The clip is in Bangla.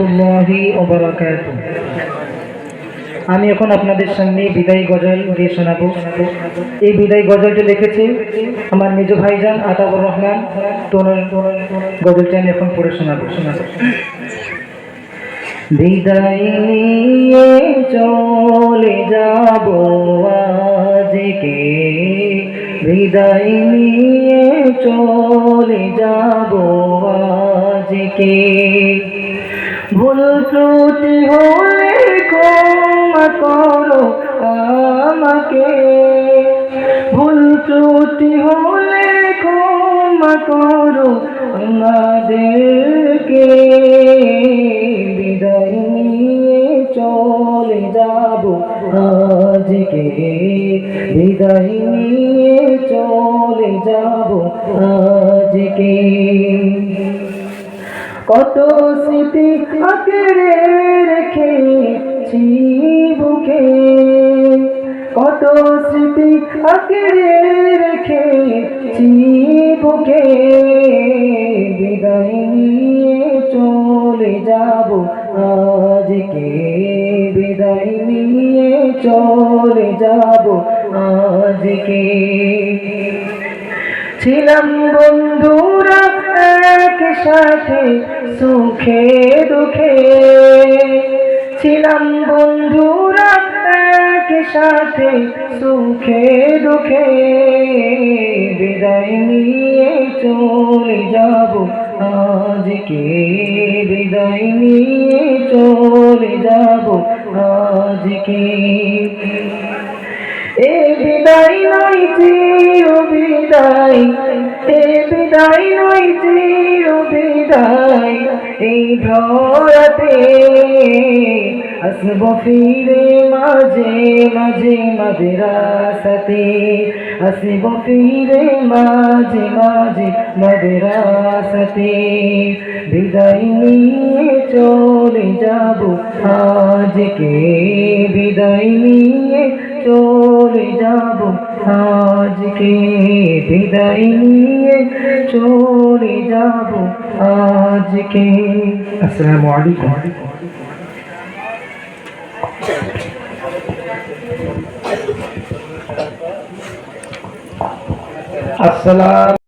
রাহমাতুল্লাহি ওয়া বারাকাতুহু। আমি এখন আপনাদের সামনে বিদায়ী গজল গিয়ে শোনাবো। এই বিদায়ী গজলটি লিখেছে আমার মেজ ভাইজান আতাউর রহমান। গজলটি আমি এখন পড়ে শোনাবো। বিদায় নিয়ে চলে যাব আজকে, বিদায় নিয়ে চলে যাব আজকে। ভুল ত্রুটি হলে ক্ষমা করো আমাকে, ভুল ত্রুটি হলে ক্ষমা করো আমাদেরকে। বিদায় নিয়ে চলে যাব আজকে, বিদায় নিয়ে চলে যাব আজকে। কত স্মৃতি আঁকড়ে রেখেছি বুকে, কত স্মৃতি আঁকড়ে রেখেছি বুকে। বিদায় নিয়ে চলে যাব আজকে, বিদায় নিয়ে চলে যাব আজকে। ছিলাম বন্ধুরা একসাথে সুখে দুঃখে, ছিলাম বন্ধুরা একসাথে সুখে দুঃখে। বিদায় নিয়ে চলে যাব আজকে, বিদায় নিয়ে চলে যাব আজকে। এ বিদায় নয় চির বিদায়, এ বিদায় নয় চির বিদায়। এই ধরাতে আসব ফিরে মাঝে মাঝে মাদ্রাসাতে, আসব ফিরে মাঝে মাঝে মাদ্রাসাতে। বিদায় নিয়ে চলে যাব আজকে, বিদায় নিয়ে চলে যাব আজকে, বিদায় নিয়ে চলে যাব আজকে। আসসালামু আলাইকুম। আসসালাম।